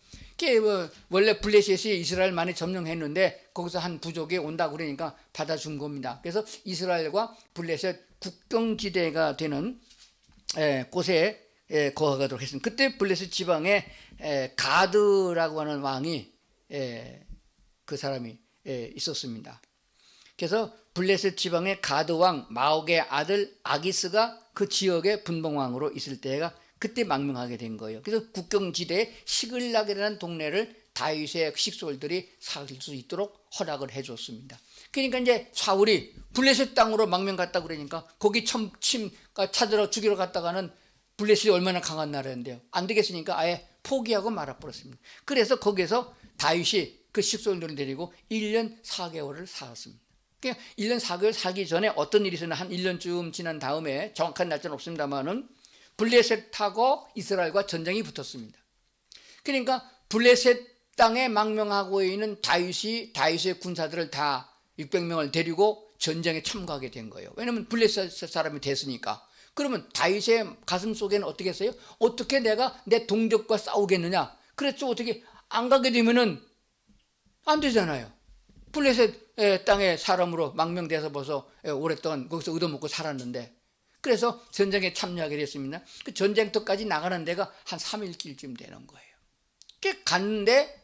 원래 블레셋이 이스라엘 많이 점령했는데 거기서 한 부족이 온다고 그러니까 받아준 겁니다. 그래서 이스라엘과 블레셋 국경지대가 되는 곳에 거하도록 했습니다. 그때 블레셋 지방에 가드라고 하는 왕이 그 사람이 있었습니다. 그래서 블레셋 지방의 가드 왕 마옥의 아들 아기스가 그 지역의 분봉왕으로 있을 때가 그때 망명하게 된 거예요. 그래서 국경지대에 시글락이라는 동네를 다윗의 식솔들이 살 수 있도록 허락을 해줬습니다. 그러니까 이제 사울이 블레셋 땅으로 망명 갔다 그러니까 거기 찾으러 죽이러 갔다가는 블레셋이 얼마나 강한 나라인데요. 안 되겠으니까 아예 포기하고 말아버렸습니다. 그래서 거기서 다윗이 그 식솔들을 데리고 1년 4개월을 살았습니다. 그러니까 1년 4개월 살기 전에 어떤 일이 있었나, 한 1년쯤 지난 다음에, 정확한 날짜는 없습니다만은 블레셋하고 이스라엘과 전쟁이 붙었습니다. 그러니까 블레셋 땅에 망명하고 있는 다윗의 군사들을 다 600명을 데리고 전쟁에 참가하게 된 거예요. 왜냐하면 블레셋 사람이 됐으니까. 그러면 다윗의 가슴 속에는 어떻게 했어요? 어떻게 내가 내 동족과 싸우겠느냐? 그래서 어떻게 안 가게 되면은 안 되잖아요. 블레셋 땅의 사람으로 망명돼서 벌써 오랫동안 거기서 얻어먹고 살았는데, 그래서 전쟁에 참여하게 됐습니다. 그 전쟁터까지 나가는 데가 한 3일길쯤 되는 거예요. 갔는데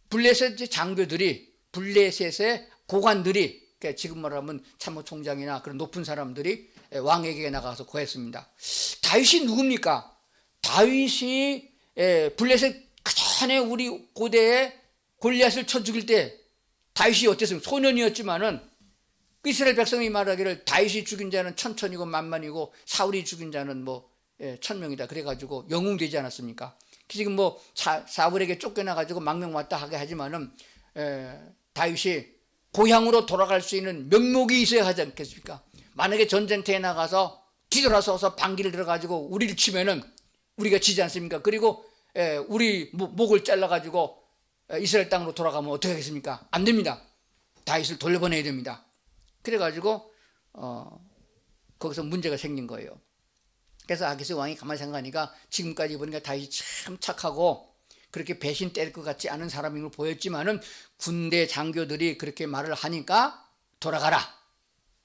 블레셋 장교들이, 블레셋의 고관들이, 지금 말하면 참모총장이나 그런 높은 사람들이 왕에게 나가서 고했습니다. 다윗이 누굽니까? 다윗이 블레셋 그 전에 우리 고대에 골리앗을 쳐 죽일 때 다윗이 어땠습니까? 소년이었지만은 이스라엘 백성이 말하기를 다윗이 죽인 자는 천천이고 만만이고 사울이 죽인 자는 뭐 1000명이다. 그래가지고 영웅되지 않았습니까? 지금 뭐 사울에게 쫓겨나가지고 망명 왔다 하게 하지만은 다윗이 고향으로 돌아갈 수 있는 명목이 있어야 하지 않겠습니까? 만약에 전쟁터에 나가서 뒤돌아서서 방귀를 들어가지고 우리를 치면은 우리가 지지 않습니까? 그리고 우리 목을 잘라가지고 이스라엘 땅으로 돌아가면 어떻게 하겠습니까? 안 됩니다. 다윗을 돌려보내야 됩니다. 그래가지고 거기서 문제가 생긴 거예요. 그래서 아기스 왕이 가만히 생각하니까 지금까지 보니까 다윗이 참 착하고 그렇게 배신 때릴 것 같지 않은 사람인 걸 보였지만은 군대 장교들이 그렇게 말을 하니까 돌아가라.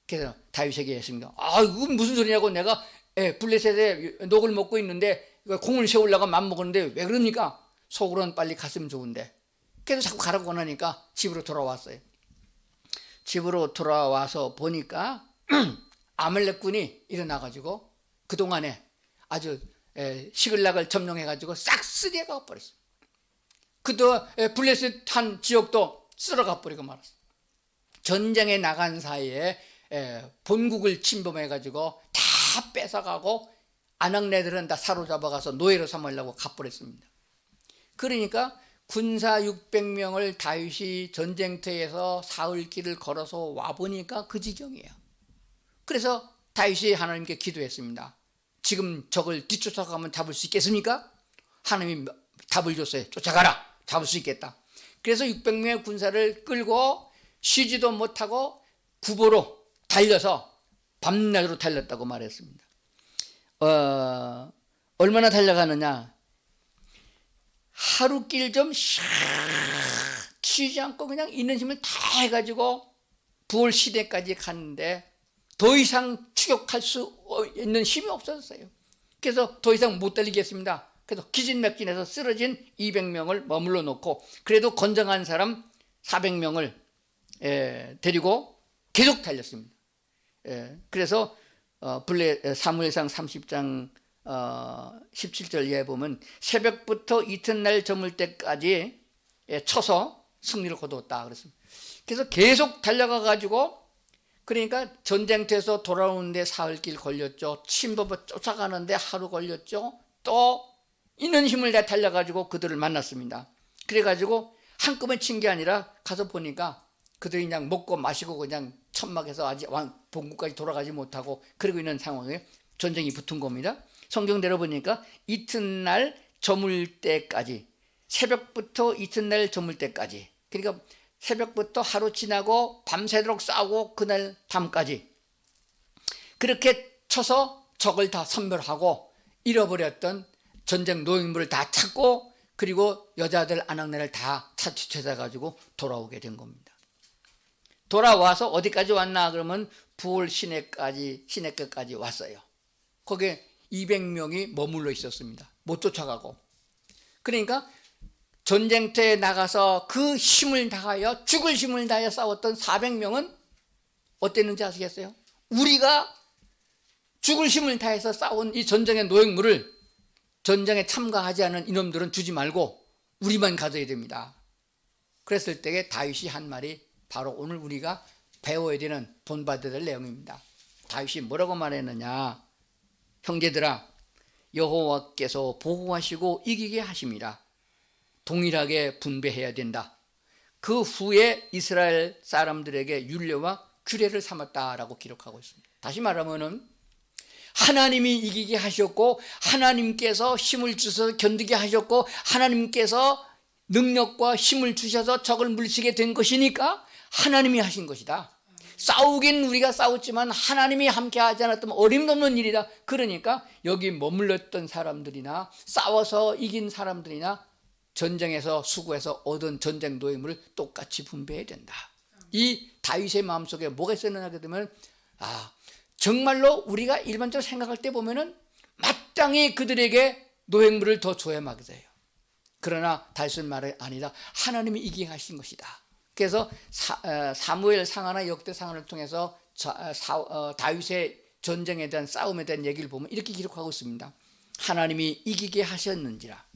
그래서 다윗에게 했습니다. 이건 무슨 소리냐고, 내가 블레셋에 녹을 먹고 있는데 공을 세우려고 맘먹었는데 왜 그럽니까? 속으로는 빨리 갔으면 좋은데. 그래서 자꾸 가라고 원하니까 집으로 돌아왔어요. 집으로 돌아와서 보니까 아말렉군이 일어나가지고 그동안에 아주 시글락을 점령해가지고 싹 쓸어가 버렸어요. 그도 블레셋 한 지역도 쓸어가 버리고 말았어요. 전쟁에 나간 사이에 본국을 침범해가지고 다 뺏어가고 아낙네들은 다 사로잡아가서 노예로 삼으려고 가버렸습니다. 그러니까 군사 600명을 다윗이 전쟁터에서 사흘길을 걸어서 와보니까 그 지경이에요. 그래서 다윗이 하나님께 기도했습니다. 지금 적을 뒤쫓아가면 잡을 수 있겠습니까? 하나님이 답을 줬어요. 쫓아가라, 잡을 수 있겠다. 그래서 600명의 군사를 끌고 쉬지도 못하고 구보로 달려서 밤낮으로 달렸다고 말했습니다. 얼마나 달려가느냐? 하루길 좀 쉬지 않고 그냥 있는 힘을 다 해가지고 부월 시대까지 갔는데 더 이상 추격할 수 있는 힘이 없어졌어요. 그래서 더 이상 못 달리겠습니다. 그래서 기진맥진해서 쓰러진 200명을 머물러 놓고 그래도 건장한 사람 400명을 데리고 계속 달렸습니다. 그래서 사무엘상 30장 17절 이하에 보면 새벽부터 이튿날 저물 때까지 쳐서 승리를 거두었다 그랬습니다. 그래서 계속 달려가 가지고, 그러니까 전쟁터에서 돌아오는데 사흘길 걸렸죠. 침범을 쫓아가는데 하루 걸렸죠. 또 있는 힘을 다 달려가지고 그들을 만났습니다. 그래가지고 한꺼번에 친 게 아니라 가서 보니까 그들이 그냥 먹고 마시고 그냥 천막에서 아직 본국까지 돌아가지 못하고 그러고 있는 상황에 전쟁이 붙은 겁니다. 성경대로 보니까 이튿날 저물 때까지, 새벽부터 이튿날 저물 때까지, 그러니까 새벽부터 하루 지나고 밤새도록 싸우고 그날 밤까지 그렇게 쳐서 적을 다 섬멸하고 잃어버렸던 전쟁 노획물을 다 찾고, 그리고 여자들 아낙네를 다 찾아가지고 돌아오게 된 겁니다. 돌아와서 어디까지 왔나 그러면 부올 시내까지 왔어요. 거기에 200명이 머물러 있었습니다. 못 쫓아가고. 그러니까 전쟁터에 나가서 그 힘을 다하여, 죽을 힘을 다하여 싸웠던 400명은 어땠는지 아시겠어요? 우리가 죽을 힘을 다해서 싸운 이 전쟁의 노획물을 전쟁에 참가하지 않은 이놈들은 주지 말고 우리만 가져야 됩니다. 그랬을 때에 다윗이 한 말이 바로 오늘 우리가 배워야 되는, 본받아야 될 내용입니다. 다윗이 뭐라고 말했느냐? 형제들아, 여호와께서 보호하시고 이기게 하심이라. 동일하게 분배해야 된다. 그 후에 이스라엘 사람들에게 율례와 규례를 삼았다라고 기록하고 있습니다. 다시 말하면은 하나님이 이기게 하셨고, 하나님께서 힘을 주셔서 견디게 하셨고, 하나님께서 능력과 힘을 주셔서 적을 물리치게 된 것이니까 하나님이 하신 것이다. 싸우긴 우리가 싸웠지만 하나님이 함께 하지 않았다면 어림없는 일이다. 그러니까 여기 머물렀던 사람들이나 싸워서 이긴 사람들이나 전쟁에서 수고해서 얻은 전쟁 노예물을 똑같이 분배해야 된다. 이 다윗의 마음속에 뭐가 있었느냐 하게 되면, 정말로 우리가 일반적으로 생각할 때 보면은 마땅히 그들에게 노획물을 더 줘야 맞아요. 그러나 다윗은 말이 아니다. 하나님이 이기게 하신 것이다. 그래서 사무엘 상하나 역대 상하를 통해서 다윗의 전쟁에 대한 싸움에 대한 얘기를 보면 이렇게 기록하고 있습니다. 하나님이 이기게 하셨는지라.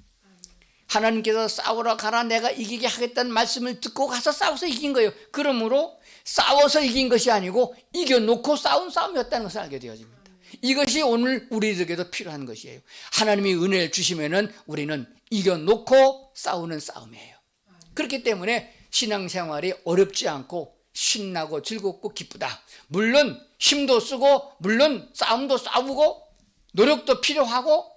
하나님께서 싸우러 가라, 내가 이기게 하겠다는 말씀을 듣고 가서 싸워서 이긴 거예요. 그러므로 싸워서 이긴 것이 아니고 이겨놓고 싸운 싸움이었다는 것을 알게 되어집니다. 이것이 오늘 우리들에게도 필요한 것이에요. 하나님이 은혜를 주시면은 우리는 이겨놓고 싸우는 싸움이에요. 그렇기 때문에 신앙생활이 어렵지 않고 신나고 즐겁고 기쁘다. 물론 힘도 쓰고, 물론 싸움도 싸우고 노력도 필요하고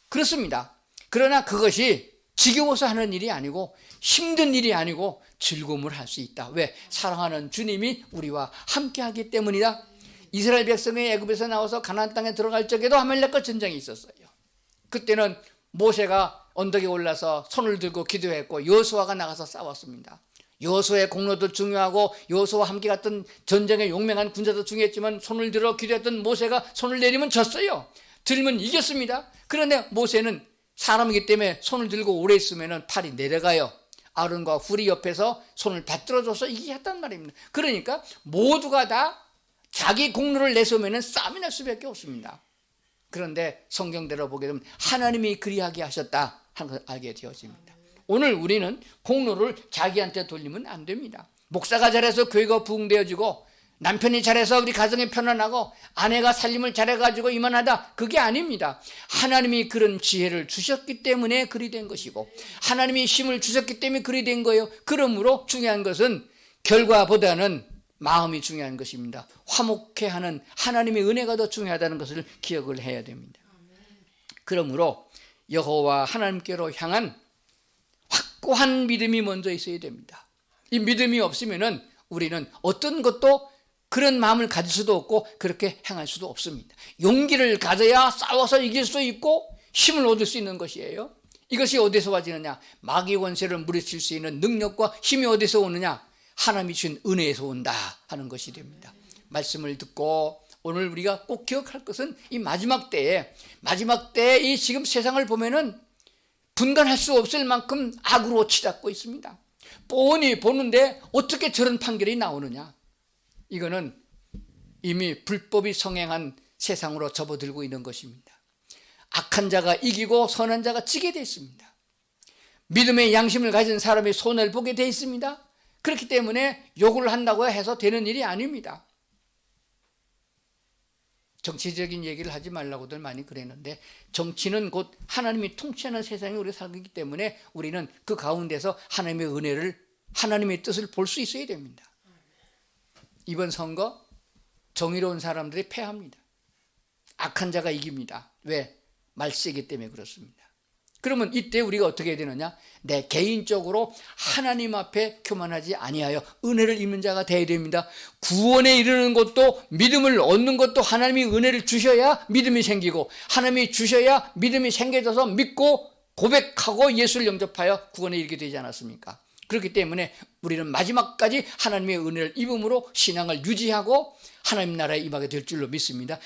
그렇습니다. 그러나 그것이 지겨워서 하는 일이 아니고 힘든 일이 아니고 즐거움을 할 수 있다. 왜? 사랑하는 주님이 우리와 함께하기 때문이다. 이스라엘 백성이 애굽에서 나와서 가나안 땅에 들어갈 적에도 아말렉과 전쟁이 있었어요. 그때는 모세가 언덕에 올라서 손을 들고 기도했고 여호수아가 나가서 싸웠습니다. 여호수아의 공로도 중요하고 여호수아와 함께 갔던 전쟁에 용맹한 군사도 중요했지만 손을 들어 기도했던 모세가 손을 내리면 졌어요. 들면 이겼습니다. 그런데 모세는 사람이기 때문에 손을 들고 오래 있으면 팔이 내려가요. 아론과 훌이 옆에서 손을 받들어줘서 이기겠단 말입니다. 그러니까 모두가 다 자기 공로를 내세우면 싸움이 날 수밖에 없습니다. 그런데 성경대로 보게 되면 하나님이 그리하게 하셨다 하는 것을 알게 되어집니다. 오늘 우리는 공로를 자기한테 돌리면 안 됩니다. 목사가 잘해서 교회가 부흥되어지고, 남편이 잘해서 우리 가정이 편안하고, 아내가 살림을 잘해가지고 이만하다, 그게 아닙니다. 하나님이 그런 지혜를 주셨기 때문에 그리 된 것이고, 하나님이 힘을 주셨기 때문에 그리 된 거예요. 그러므로 중요한 것은 결과보다는 마음이 중요한 것입니다. 화목해 하는 하나님의 은혜가 더 중요하다는 것을 기억을 해야 됩니다. 그러므로 여호와 하나님께로 향한 확고한 믿음이 먼저 있어야 됩니다. 이 믿음이 없으면은 우리는 어떤 것도 그런 마음을 가질 수도 없고 그렇게 행할 수도 없습니다. 용기를 가져야 싸워서 이길 수 있고 힘을 얻을 수 있는 것이에요. 이것이 어디서 와지느냐? 마귀 권세를 물리칠 수 있는 능력과 힘이 어디서 오느냐? 하나님이 주신 은혜에서 온다 하는 것이 됩니다. 말씀을 듣고 오늘 우리가 꼭 기억할 것은 이 마지막 때에 이 지금 세상을 보면은 분간할 수 없을 만큼 악으로 치닫고 있습니다. 뻔히 보는데 어떻게 저런 판결이 나오느냐? 이거는 이미 불법이 성행한 세상으로 접어들고 있는 것입니다. 악한 자가 이기고 선한 자가 지게 되어 있습니다. 믿음의 양심을 가진 사람이 손해를 보게 되어 있습니다. 그렇기 때문에 욕을 한다고 해서 되는 일이 아닙니다. 정치적인 얘기를 하지 말라고들 많이 그랬는데, 정치는 곧 하나님이 통치하는 세상에 우리가 살고 있기 때문에 우리는 그 가운데서 하나님의 은혜를, 하나님의 뜻을 볼 수 있어야 됩니다. 이번 선거 정의로운 사람들이 패합니다. 악한 자가 이깁니다. 왜? 말세기 때문에 그렇습니다. 그러면 이때 우리가 어떻게 해야 되느냐? 내 개인적으로 하나님 앞에 교만하지 아니하여 은혜를 입는 자가 되어야 됩니다. 구원에 이르는 것도, 믿음을 얻는 것도 하나님이 은혜를 주셔야 믿음이 생기고, 하나님이 주셔야 믿음이 생겨져서 믿고 고백하고 예수를 영접하여 구원에 이르게 되지 않았습니까? 그렇기 때문에 우리는 마지막까지 하나님의 은혜를 입음으로 신앙을 유지하고 하나님 나라에 임하게 될 줄로 믿습니다.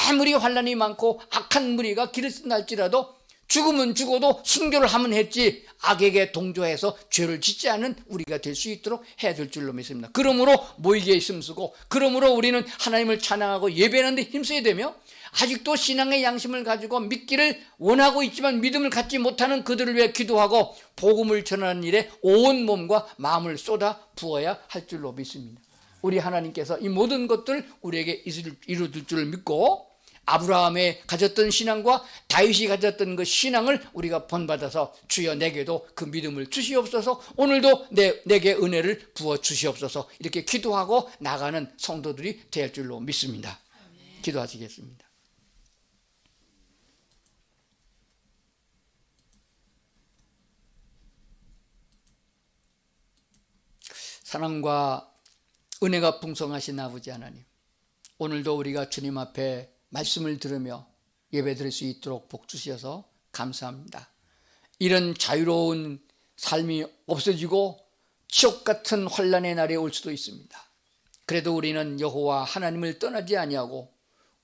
아무리 환난이 많고 악한 무리가 길을 쓴할지라도 죽으면 죽어도 순교를 하면 했지, 악에게 동조해서 죄를 짓지 않은 우리가 될 수 있도록 해야 될 줄로 믿습니다. 그러므로 모이기에 힘쓰고, 그러므로 우리는 하나님을 찬양하고 예배하는 데 힘써야 되며, 아직도 신앙의 양심을 가지고 믿기를 원하고 있지만 믿음을 갖지 못하는 그들을 위해 기도하고 복음을 전하는 일에 온 몸과 마음을 쏟아 부어야 할 줄로 믿습니다. 우리 하나님께서 이 모든 것들 우리에게 이루어질 줄을 믿고, 아브라함이 가졌던 신앙과 다윗이 가졌던 그 신앙을 우리가 본받아서 주여 내게도 그 믿음을 주시옵소서, 오늘도 내게 은혜를 부어 주시옵소서, 이렇게 기도하고 나가는 성도들이 될 줄로 믿습니다. 기도하시겠습니다. 사랑과 은혜가 풍성하신 아버지 하나님, 오늘도 우리가 주님 앞에 말씀을 들으며 예배 드릴 수 있도록 복 주셔서 감사합니다. 이런 자유로운 삶이 없어지고 지옥 같은 환난의 날이 올 수도 있습니다. 그래도 우리는 여호와 하나님을 떠나지 아니하고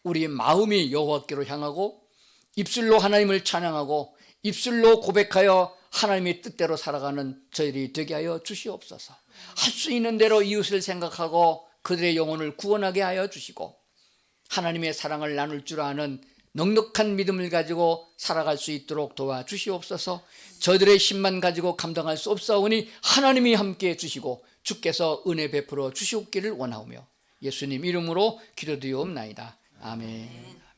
우리의 마음이 여호와께로 향하고 입술로 하나님을 찬양하고 입술로 고백하여 하나님의 뜻대로 살아가는 저희들이 되게 하여 주시옵소서. 할 수 있는 대로 이웃을 생각하고 그들의 영혼을 구원하게 하여 주시고, 하나님의 사랑을 나눌 줄 아는 넉넉한 믿음을 가지고 살아갈 수 있도록 도와주시옵소서. 저들의 힘만 가지고 감당할 수 없사오니 하나님이 함께해 주시고 주께서 은혜 베풀어 주시옵기를 원하오며 예수님 이름으로 기도드리옵나이다. 아멘.